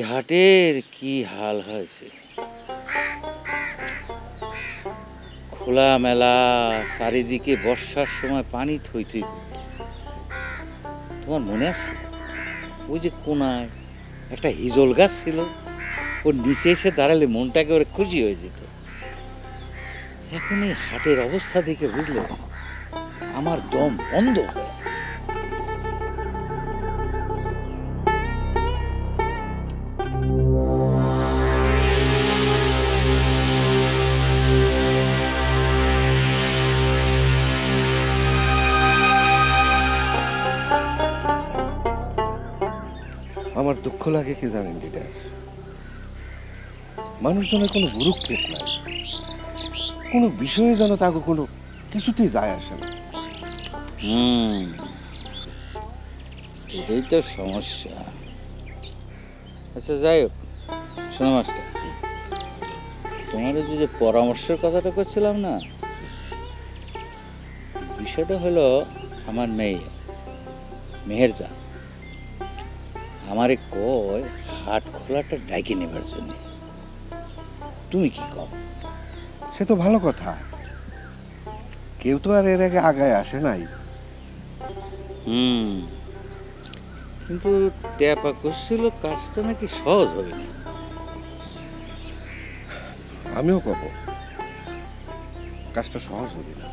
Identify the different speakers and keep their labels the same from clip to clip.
Speaker 1: হাটের কি হাল হয়েছে, খোলা মেলা, চারিদিকে বর্ষার সময় পানি থই থই করত। তোমার মনে আছে ওই যে কোনায় একটা হিজল গাছ ছিল, ওর নিচে এসে দাঁড়ালে মনটা একেবারে খুশি হয়ে যেত। এখন এই হাটের অবস্থা দেখে বুঝলে আমার দম বন্ধ হয়ে আসে।
Speaker 2: আমার দুঃখ লাগে কি জানেন লিডার, মানুষজনের কোনো গুরুক্ষেপ নাই, কোনো বিষয়ে যেন তাকে কোনো কিছুতেই যায় আসে না।
Speaker 1: এটাই তো সমস্যা। আচ্ছা যাই হোক, শোনো মাস্টার, তোমার যে পরামর্শের কথাটা করছিলাম না, বিষয়টা হলো আমার মেহেরজা আমারে কয় হাট খোলাটা ডাইকে নেবার জন্য। তুমি কি কও?
Speaker 2: সে তো ভালো কথা, কেউ তো আর এর আগে আগায় আসে নাই।
Speaker 1: কিন্তু ট্যাপা করছিল কাজটা নাকি সহজ হবে না।
Speaker 2: আমিও কব কাজটা সহজ হবে না,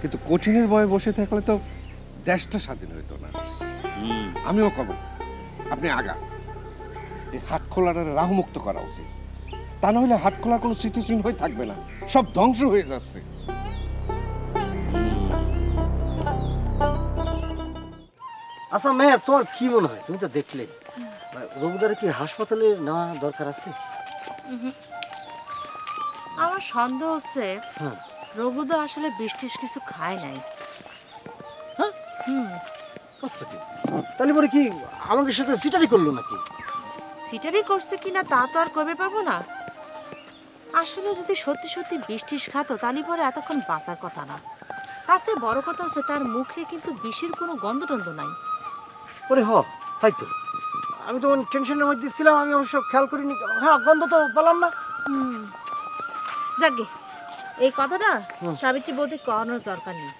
Speaker 2: কিন্তু কঠিনের ভয়ে বসে থাকলে তো দেশটা স্বাধীন হইতো না। আমিও কব আপনি আগা, এই হাট খোলাটা রাহুমুক্ত করা উচিত, তা না হলে হাট খোলার কোনো স্মৃতিচিহ্ন হয়ে থাকবে না, সব ধ্বংস হয়ে যাচ্ছে।
Speaker 3: আচ্ছা মেয়ের, তোমার কি মনে হয়, তুমি তো দেখলে রঘুদারে কি হাসপাতালে নেওয়া দরকার আছে?
Speaker 4: আমার সন্দেহ হচ্ছে রঘুদা আসলে বৃষ্টির কিছু খায় নাই।
Speaker 3: তাহলে পরে কি আমাদের সাথে সিটারি করলো নাকি?
Speaker 4: সিটারি করছে কিনা তা তো আর কবে পাবো না। আসলে যদি সত্যি সত্যি বৃষ্টিস খাতো তাহলে পরে এতক্ষণ বাঁচার কথা না। তাতে বড় কথা হচ্ছে তার মুখে কিন্তু বিষের কোনো গন্ধ টন্ধ নাই।
Speaker 3: ওরে তাই তো, আমি তো টেনশনের মধ্যে ছিলাম, আমি অবশ্য খেয়াল করিনি। হ্যাঁ, গন্ধ তো পেলাম না।
Speaker 4: যাকে এই কথাটা সাবিত্রী বৌদি করানোর দরকার নেই।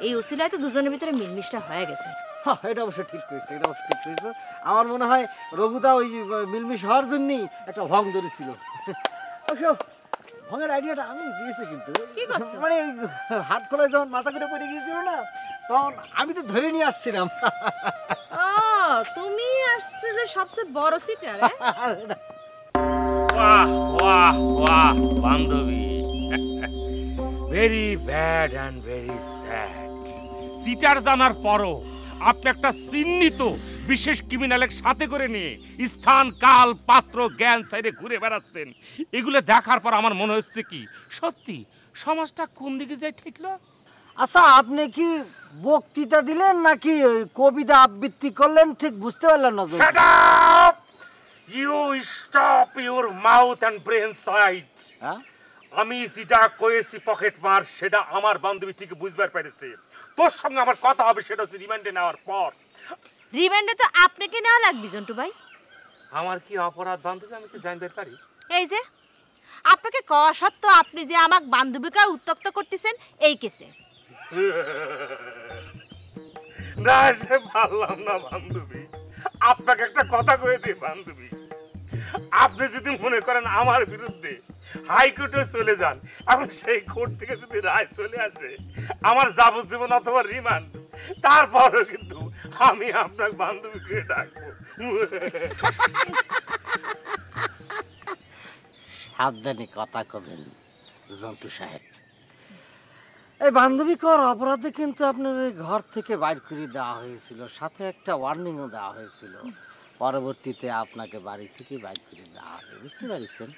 Speaker 4: এই উসিলায় তো দুজনের ভিতরে মিলমিশটা হয়ে গেছে।
Speaker 3: হ্যাঁ, এটা অবশ্য ঠিক করেছে, এটা অবশ্য ঠিক করেছে। আমার মনে হয় রঘুদা ওই মিলমিশ হওয়ার জন্যই একটা ভং ধরেছিল। অবশ্য ভঙের আইডিয়াটা আমি দিয়েছি, কিন্তু মানে হাট খোলায় যখন মাথা করে পড়ে গিয়েছিল না, তখন আমি তো ধরে নিয়ে আসছিলাম।
Speaker 4: তুমি আসছিলে সবচেয়ে বড় সিটার।
Speaker 5: বাহ বাহ বাহ বান্ধবী, very bad and very sad. Seater জানার পরও আপনি একটা চিহ্নিত বিশেষ ক্রিমিনালের সাথে করে নিয়ে স্থান কাল পাত্র জ্ঞান সাইডে ঘুরে বেড়াচ্ছেন। এগুলো দেখার পর আমার মনে হচ্ছে কি সত্যি সমাজটা কোন দিকে যায় ঠিকলো।
Speaker 3: আচ্ছা, আপনি কি বক্তৃতা দিলেন নাকি কবিতা আবৃত্তি করলেন ঠিক বুঝতে পারলাম না।
Speaker 5: Shut up! You stop your mouth and brain side. আমি যেটা কয়েছি পকেট মার, সেটা আমার বান্ধবী ঠিক বুঝবার পেরেছে। তোর সঙ্গে আমার কথা হবে সেটা হচ্ছে রিমান্ডে নেওয়ার পর।
Speaker 4: রিমান্ডে তো আপনাকে নেওয়া লাগবে জন্টু ভাই।
Speaker 5: আমার কি অপরাধ বান্ধবী, আমি কি জানতে পারি?
Speaker 4: এই যে আপনাকে কওয়া সত্ত্বেও আপনি যে আমাক বান্ধবীকে উত্তক্ত করতেছেন এই কেসে।
Speaker 5: না, সে পারলাম না বান্ধবী। আপনাকে একটা কথা কয়ে দিই বান্ধবী, আপনি যদি মনে করেন আমার বিরুদ্ধে হাইকোর্টে চলে যান, এখন সেই কোর্ট থেকে যদি রায় চলে আসে আমার যাবজ্জীবন অথবা রিমান্ড, তারপরও কিন্তু আমি আপনার বান্ধবীকে ডাকবো।
Speaker 3: সাবধানে কথা কবেন জন্টু সাহেব। এই বান্ধবী কর অপরাধে কিন্তু আপনার ঘর থেকে বাইর করে দেওয়া হয়েছিল, সাথে একটা ওয়ার্নিংও দেওয়া হয়েছিল। পরবর্তীতে আপনাকে বাড়ি থেকে বাইর করে দেওয়া হবে, বুঝতে পারছেন?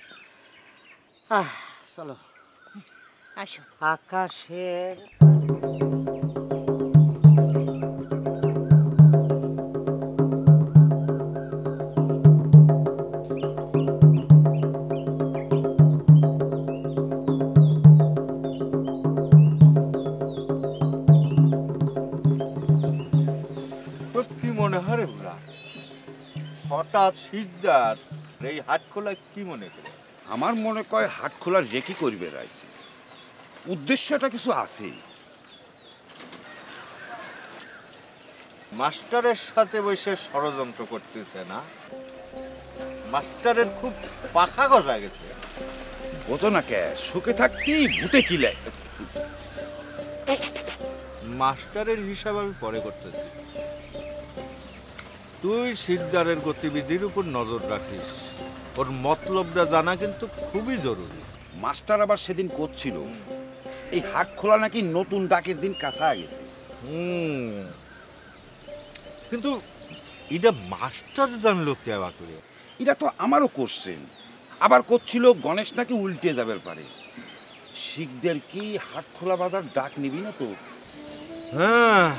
Speaker 3: চলো
Speaker 4: আসো।
Speaker 3: আকাশের
Speaker 6: শিকদার এই হাট খোলা কি মনে করে?
Speaker 7: আমার মনে কয় হাট খোলার রেকি করবে রাইছে, উদ্দেশ্যটা কিছু আছে।
Speaker 6: মাস্টারের সাথে বসে ষড়যন্ত্র করতেছে না? মাস্টারের খুব পাখা গজা গেছে।
Speaker 7: বোঝো না কে, সুখে থাকতেই ভূতে কিলে।
Speaker 6: মাস্টারের হিসাব আমি পরে করতেছি। তুই শিকদারের গতিবিধির উপর নজর রাখিস, ওর মতলবটা জানা কিন্তু খুবই জরুরি।
Speaker 7: মাস্টার আবার সেদিন করছিল এই হাট খোলা নাকি নতুন ডাকের দিন কাছা গেছে।
Speaker 6: কিন্তু এটা মাস্টার জানলো কেবা করে?
Speaker 7: এটা তো আমারও কোশ্চেন। আবার করছিল গণেশ নাকি উল্টে যাবে পারে। শিখদের কি হাট খোলা বাজার ডাক নিবি না তো?
Speaker 6: হ্যাঁ,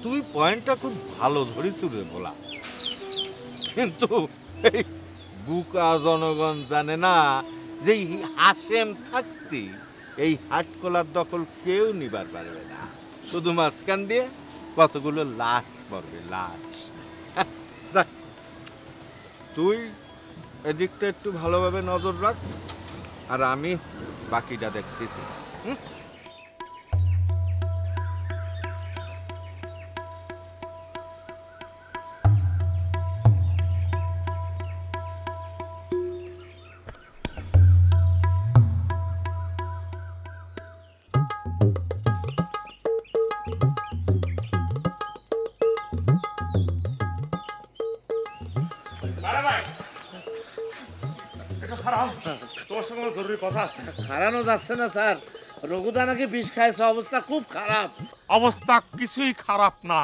Speaker 6: তুই পয়েন্টটা খুব ভালো ধরেছ রে বলা, কিন্তু এই বুকা জনগণ জানে না যে হাসেম থাকতে এই হাটকলার দখল কেউ নিবার পারবে না। শুধু মাঝখান দিয়ে কতগুলো লাশ পড়বে, লাশ। যাক, তুই এদিকটা একটু ভালোভাবে নজর রাখ, আর আমি বাকিটা দেখতেছি।
Speaker 5: তোমার সঙ্গে আমার জরুরি কথা আছে।
Speaker 3: হারানো যাচ্ছে না স্যার, রঘুদা নাকি বিষ খাইছে, অবস্থা খুব খারাপ।
Speaker 5: অবস্থা কিছুই খারাপ না,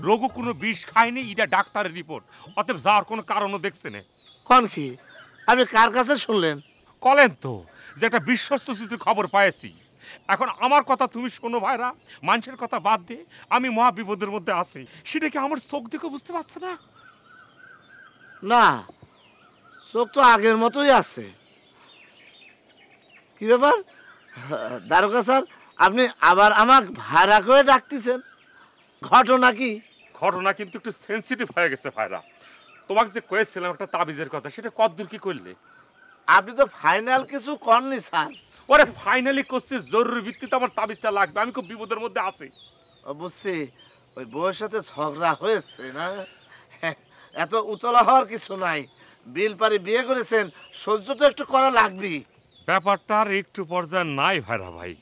Speaker 5: রঘু কোনো বিষ খায়নি, এটা ডাক্তারের রিপোর্ট। অতএব যাওয়ার কোনো কারণও দেখছে না।
Speaker 3: কোন কি? আপনি কার কাছে শুনলেন?
Speaker 5: কলেন তো যে একটা বিশ্বস্ত সূত্রে খবর পাইছি। এখন আমার কথা তুমি শোনো ভাইরা, মানুষের কথা বাদ দিয়ে আমি মহা বিপদের মধ্যে আছি। সেটা কি আমার চোখ দেখে বুঝতে পারছে না?
Speaker 3: না, চোখ তো আগের মতোই আছে। কি ব্যাপার দারোগা স্যার, আপনি আবার আমাকে ভাড়া করে ডাকতেছেন? ঘটনা কি?
Speaker 5: ঘটনা কিন্তু একটু সেন্সিটিভ হয়ে গেছে ভাইরা। তোমাকে যে কয়েছিলাম একটা তাবিজের কথা, সেটা কতদূর কি করলে?
Speaker 3: আপনি তো ফাইনাল কিছু করেননি স্যার।
Speaker 5: ওরে ফাইনালি করছি, জরুরি ভিত্তিতে আমার তাবিজটা লাগবে, আমি খুব বিপদের মধ্যে আছি।
Speaker 3: বুঝছি, ওই বউয়ের সাথে ঝগড়া হয়েছে না? এত উতলা হওয়ার কিছু নাই। বিল পারি বিয়ে করেছেন, সহ্য তো একটু করা লাগবেই।
Speaker 5: ব্যাপারটার একটু পর্যায়ে নাই ভাইরা ভাই,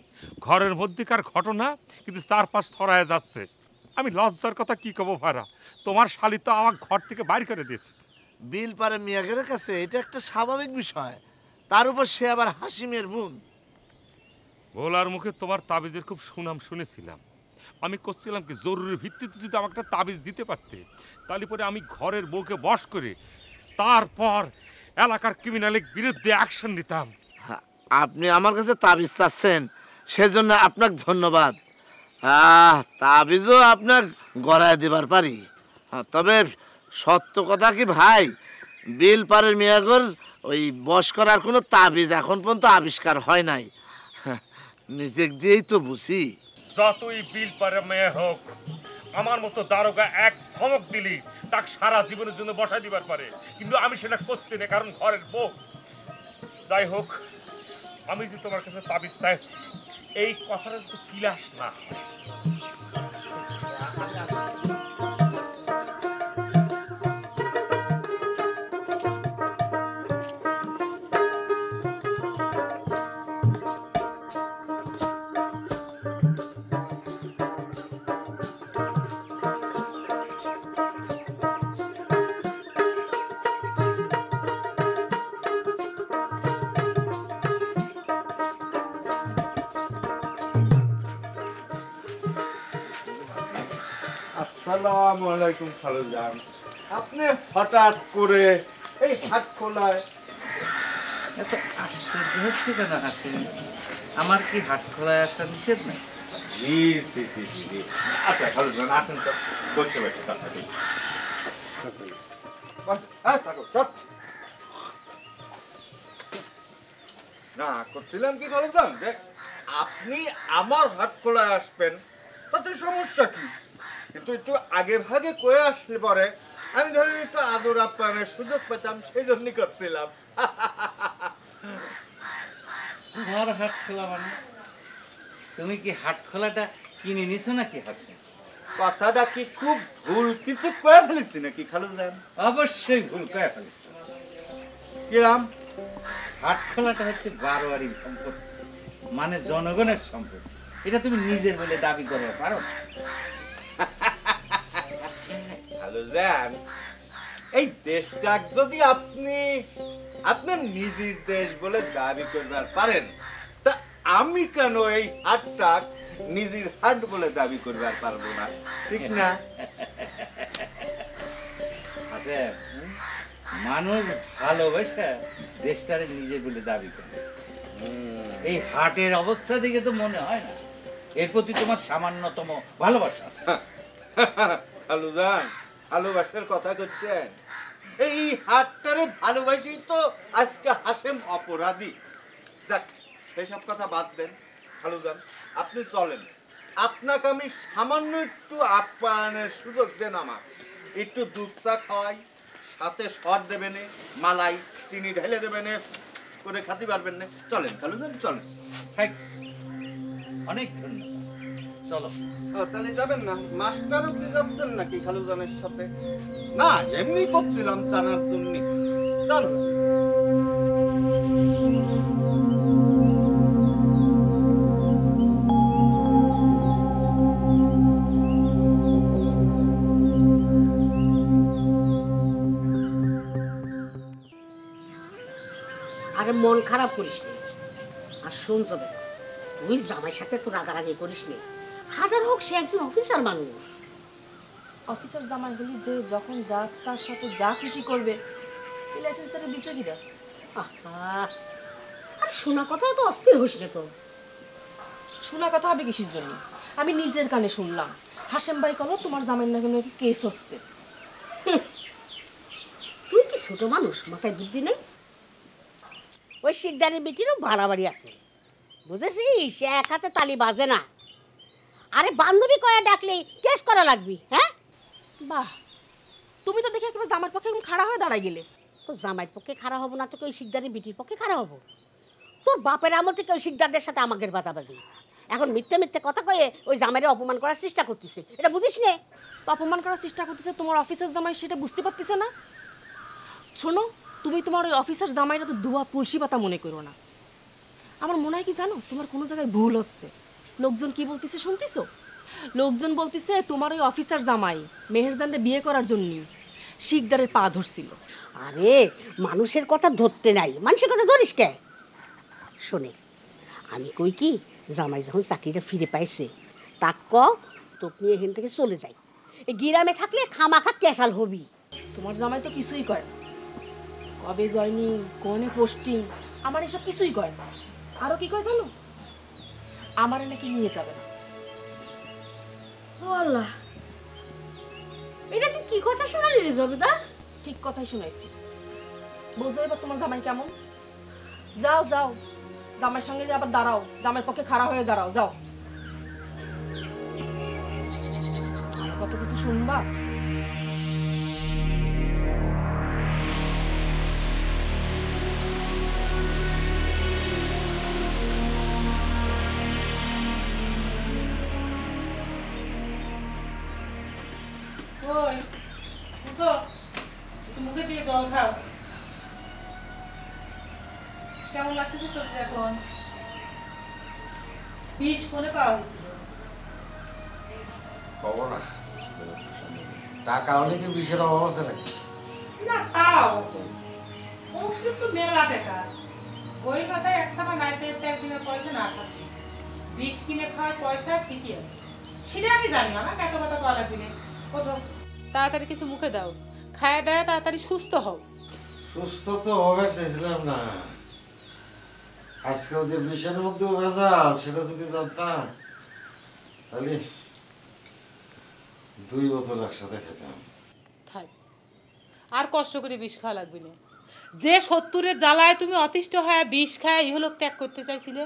Speaker 5: ঘরের মধ্যেকার ঘটনা কিন্তু চারপাশ ছড়ায় যাচ্ছে। আমি লজ্জার কথা কি কব ভাইরা, তোমার শালি তো আমার ঘর থেকে বাইর করে দিয়েছে।
Speaker 3: বিল পারে মিয়াগের কাছে এটা একটা স্বাভাবিক বিষয়, তার উপর সে আবার হাসিমের বোন।
Speaker 5: ভোলার মুখে তোমার তাবিজের খুব সুনাম শুনেছিলাম। আমি করছিলাম কি, জরুরি ভিত্তিতে যদি আমাকে একটা তাবিজ দিতে পারতে, তাহলে পরে আমি ঘরের বউকে বশ করে তারপর এলাকার ক্রিমিনালের বিরুদ্ধে অ্যাকশন নিতাম।
Speaker 3: আপনি আমার কাছে তাবিজ চাচ্ছেন, সেজন্য আপনাকে ধন্যবাদ। তাবিজও আপনার গড়ায় দেবার পারি। তবে সত্য কথা কি ভাই, বিল পারের মিয়াগর ওই বশ করার কোনো তাবিজ এখন পর্যন্ত আবিষ্কার হয় নাই। নিজেক দিয়েই তো বুঝি।
Speaker 5: যতই বিল পারে মেয়ে হোক, আমার মতো দারোগা এক ধমক দিলি তাকে সারা জীবনের জন্য বসাই দিবার পারে, কিন্তু আমি সেটা করতে না, কারণ ঘরের বউ। যাই হোক, আমি যে তোমার কাছে তাবিজ চাইছি, এই কথাটা তো বিলাস না।
Speaker 6: আসসালামু আলাইকুম খালুজান। আপনি হঠাৎ করে এই হাট খোলায়?
Speaker 3: এত আশ্চর্য হচ্ছে কেন হাসি? আমার কি হাট খোলায় আসা নিষেধ নাই?
Speaker 6: আচ্ছা খালুজান, আসেন তো, বসে বসে কথা বলি। না, করছিলাম কি খালুজান, যে আপনি আমার হাট খোলায় আসবেন তাতে সমস্যা কি? কিন্তু একটু আগে ভাগে কয়ে আসলে পরে আমি ধরেন একটু আদর আপ্যায়নের সুযোগ পেতাম, সেই জন্যই করছিলাম।
Speaker 1: তোমার হাট খোলা মানে তুমি কি হাট খোলাটা কিনে নিছো নাকি হাসে?
Speaker 6: কথাটা কি খুব ভুল কিছু কয়ে ফেলেছি নাকি খালুজান?
Speaker 1: অবশ্যই ভুল করে ফেলেছ।
Speaker 6: কিরাম?
Speaker 1: হাট খোলাটা হচ্ছে বারোয়ারি সম্পদ, মানে জনগণের সম্পদ। এটা তুমি নিজের বলে দাবি করতে পারো?
Speaker 6: খালুজান, এই দেশটা যদি আপনি আপনার নিজের দেশ বলে দাবি করবার পারেন, তা আমি কেন এই হাটটা নিজের হাট বলে দাবি করবার পারবো না? ঠিক না?
Speaker 1: আচ্ছা, মানুষ ভালোবাসা দেশটারে নিজে বলে দাবি করে। এই হাটের অবস্থা দেখে তো মনে হয় না এর প্রতি তোমার সামান্যতম ভালোবাসা আছে।
Speaker 6: খালুজান, ভালোবাসার কথা করছেন? এই হাটটারে ভালোবাসি তো আজকে হাসেম অপরাধী। যাক, এসব কথা বাদ দেন খালুজান, আপনি চলেন। আপনাকে আমি সামান্য একটু আপ্যায়নের সুযোগ দেন, আমার একটু দুধ চা খাওয়াই, সাথে সর দেবেন, মালাই চিনি ঢেলে দেবেন, করে খাতে পারবেন না। চলেন খালুজান, চলেন।
Speaker 1: থাক, অনেক ধন্যবাদ, চলো।
Speaker 6: তাহলে যাবেন না? মাস্টারও কি যাচ্ছেন নাকি খালুজানের সাথে? না, এমনি করছিলাম জানার জন্য। জান
Speaker 8: আরে মন খারাপ করিস নি। আর শুন যাবে, তুই জামাইয়ের সাথে তো রাগারাগি করিস নি। হাজার হোক সে একজন অফিসার মানুষ।
Speaker 4: অফিসার জামাই হলি যে যখন যা তার সাথে যা খুশি করবে, এই লাইসেন্স তারা দিছে কিনা?
Speaker 8: আর শোনা কথা তো অস্থির হইস না তো।
Speaker 4: শোনা কথা হবে কিসের জন্য? আমি নিজের কানে শুনলাম হাসেম ভাই কল তোমার জামাইয়ের নাকি নাকি কেস হচ্ছে।
Speaker 8: তুই কি ছোট মানুষ, মাথায় বুদ্ধি নেই? ওই শিকদারের বেটিরও বাড়াবাড়ি আছে, বুঝেছিস? সে এক হাতে তালি বাজে না। আরে বান্ধবী কয়া ডাকলে কেস করা লাগবি? হ্যাঁ,
Speaker 4: বাহ, তুমি তো দেখে একেবারে জামার পক্ষে একদম খাড়া হয়ে দাঁড়াই গেলে।
Speaker 8: তো জামাইয়ের পক্ষে খারাপ হবো না তো ওই শিকদারের বেটির পক্ষে খারাপ হবো? তোর বাপের আমল থেকে ওই শিকদারদের সাথে আমাকে বাদাবাদি, এখন মিথ্যে মিথ্যে কথা কয়ে ওই জামাইয়ের অপমান করার চেষ্টা করতেছে। এটা বুঝিস নে?
Speaker 4: অপমান করার চেষ্টা করতেছে তোমার অফিসার জামাই, সেটা বুঝতে পারতেছে না? শোনো, তুমি তোমার ওই অফিসার জামাইরা তো দুয়া তুলসী পাতা মনে করো না। আমার মনে হয় কি জানো, তোমার কোনো জায়গায় ভুল হচ্ছে। লোকজন কি বলতেছে শুনতেছো? লোকজন বলতেছে তোমার ওই অফিসার জামাই মেহেরজানকে বিয়ে করার জন্য শিকদারের পা ধরছিল।
Speaker 8: আরে মানুষের কথা ধরতে নাই, মানুষের কথা ধরিস কে? শোনে, আমি কই কি, জামাই যখন চাকরিটা ফিরে পাইছে তাক ক তোকে নিয়ে এখান থেকে চলে যাই। এই গিরামে থাকলে খামাখা ক্যাসাল হবি।
Speaker 4: তোমার জামাই তো কিছুই করে না, কবে জয়নিং, কোনে পোস্টিং, আমার এসব কিছুই করে না। আরো কি কয় জানো, আমারে নাকি নিয়ে যাবে না।
Speaker 8: ও আল্লাহ, এটা তুই কি কথা শোনালি রে জবেদা?
Speaker 4: ঠিক কথাই শুনাইছি। বোঝো এবার তোমার জামাই কেমন। যাও যাও, জামাইয়ের সঙ্গে আবার দাঁড়াও, জামাইয়ের পক্ষে খাড়া হয়ে দাঁড়াও, যাও। কত কিছু শুনবা।
Speaker 9: মুখে দিয়ে জল খাও। কেমন লাগতেছে সবজি এখন? বিষ কোনে পাওয়া হয়েছিল?
Speaker 3: খবর না, টাকা অনেকে বিষের অভাব আছে নাকি?
Speaker 9: না তাও ওষুধ তো মেলা টাকা, ওই কথায় এক টাকা নাই পেতে একদিনের পয়সা না থাকে। বিষ কিনে খাওয়ার পয়সা ঠিকই আছে, সেটা আমি জানি। আমার এত কথা কওয়া লাগবে না। ওঠো, তাড়াতাড়ি কিছু মুখে দাও, খায়া দায়া তাড়াতাড়ি সুস্থ হও।
Speaker 3: সুস্থ তো হবে চাইছিলাম না, আজকাল যে বিষের মধ্যে ভেজাল সেটা যদি জানতাম তাহলে 2 বোতল একসাথে খেতাম।
Speaker 9: থাক, আর কষ্ট করে বিষ খাওয়া লাগবে না। যে 70-এর জ্বালায় তুমি অতিষ্ঠ হয়ে বিষ খায় ইহলোক ত্যাগ করতে চাইছিলে,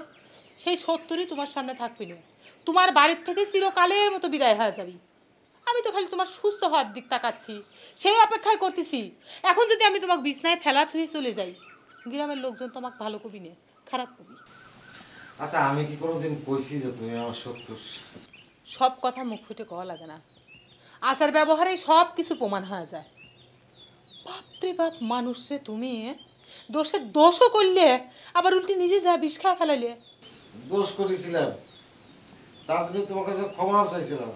Speaker 9: সেই 70-ই তোমার সামনে থাকবি না। তোমার বাড়ির থেকে চিরকালের মতো বিদায় হয়ে যাবি। আমি তো খালি তোমার সুস্থ হওয়ার দিক তাকাচ্ছি, সেই অপেক্ষায় করতেছি। এখন যদি আমি তোমাকে বিছনায় ফেলা থুয়ে চলে যাই, গ্রামের লোকজন তোমাকে ভালো কবি নে, খারাপ কবি।
Speaker 3: আচ্ছা আমি কি কোনোদিন কইছি যে তুমি আমার শত্রু?
Speaker 9: সব কথা মুখ ফুটে কওয়া লাগে না, আচার ব্যবহারে সব কিছু প্রমাণ হয়ে যায়। বাপরে বাপ, মানুষ রে তুমি দোষের দোষও করলে আবার উল্টে নিজে যা বিষ খাওয়া ফেলাইলে।
Speaker 3: দোষ করেছিলাম, তার জন্য তোমার কাছে ক্ষমাও চাইছিলাম,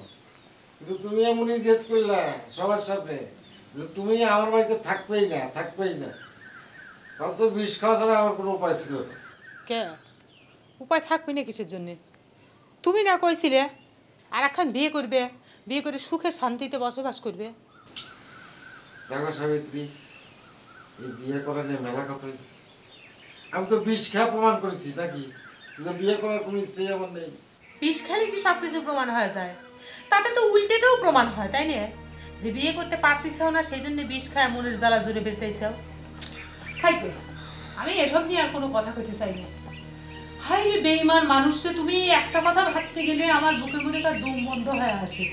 Speaker 3: কিন্তু তুমি এমনই জেদ করলা সবার সামনে যে তুমি আমার বাড়িতে থাকবেই না, থাকবেই না। তাও তো বিষ খাওয়া ছাড়া আমার কোনো উপায় ছিল না।
Speaker 9: কে উপায় থাকবে না কিসের জন্যে? তুমি না কইছিলে আর একখান বিয়ে করবে, বিয়ে করে সুখে শান্তিতে বসবাস করবে।
Speaker 3: দেখো সাবিত্রী, এই বিয়ে করা নিয়ে মেলা কথা হয়েছে। আমি তো বিষ খাওয়া প্রমাণ করেছি নাকি যে বিয়ে করার কোনো ইচ্ছে আমার নেই।
Speaker 9: বিষ খেলে কি সব কিছু প্রমাণ হয়ে যায়? তাতে তো উল্টেটাও প্রমাণ হয়, তাই না? যে বিয়ে করতে পারতেছেও না সেই জন্য বিষ খায় মনের জ্বালা জুড়ে বেঁচেছেও। খাইতে আমি এসব নিয়ে আর কোনো কথা কইতে চাই না। হাই রে বেঈমান মানুষরে, তুমি একটা কথা ভাবতে গেলে আমার বুকের মধ্যে তার দম বন্ধ হয়ে আসে।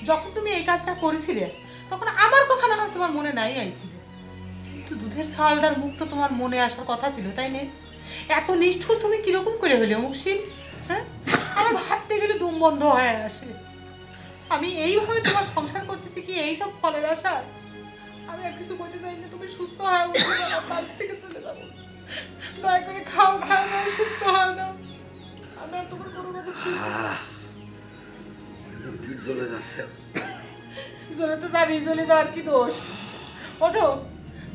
Speaker 9: যখন তুমি এই কাজটা করেছিলে তখন আমার কথা না হয় তোমার মনে নাই আইছিল, কিন্তু দুধের ছালটার মুখটা তোমার মনে আসার কথা ছিল, তাই না? এত নিষ্ঠুর তুমি কিরকম করে হলে মুশকিল? হ্যাঁ, আমার ভাবতে গেলে দম বন্ধ হয়ে আসে। আমি এইভাবে তোমার সংসার করতেছি কি এইসব ফলের আশায়? আমি আর কিছু করতে চাই না, তুমি সুস্থ হয়ে উঠে বাড়ি থেকে চলে যাবো। দয়া করে খাও, খাও না, সুস্থ হও না। আমি আর তোমার কোনো কথা শুনবো না।
Speaker 3: চলে যাচ্ছে,
Speaker 9: জ্বলে তো যাবি, জ্বলে যাওয়ার কি দোষ? ওঠো,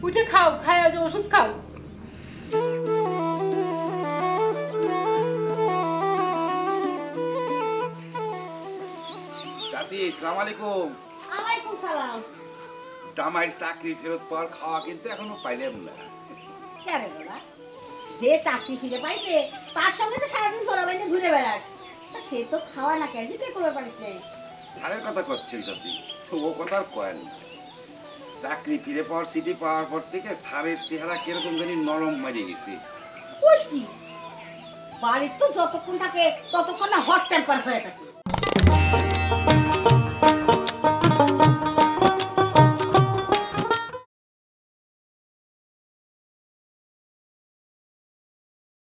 Speaker 9: উঠে খাও, খাই আজ ওষুধ খাও।
Speaker 7: চাচি আসসালামু আলাইকুম।
Speaker 8: আলাইকুম সালাম।
Speaker 7: জামাইয়ের চাকরি ফেরত পাওয়ার খাওয়া কিন্তু এখনো পাইলাম না।
Speaker 8: কেন বাবা, যে চাকরি ফিরে পাইছে তার সঙ্গে তো সারাদিন সোনা বাইনে ঘুরে বেড়াস, তা সে তো খাওয়া না কেজি তুই করতে পারিস না।
Speaker 7: স্যারের কথা করছেন চাচি, ও কথা আর কয়েন। চাকরি ফিরে পাওয়ার সিটি পাওয়ার পর থেকে স্যারের চেহারা কিরকম জানি নরম মারিয়ে গেছে।
Speaker 8: কি বাড়ির তো যতক্ষণ থাকে ততক্ষণ না হট টেম্পার হয়ে থাকে।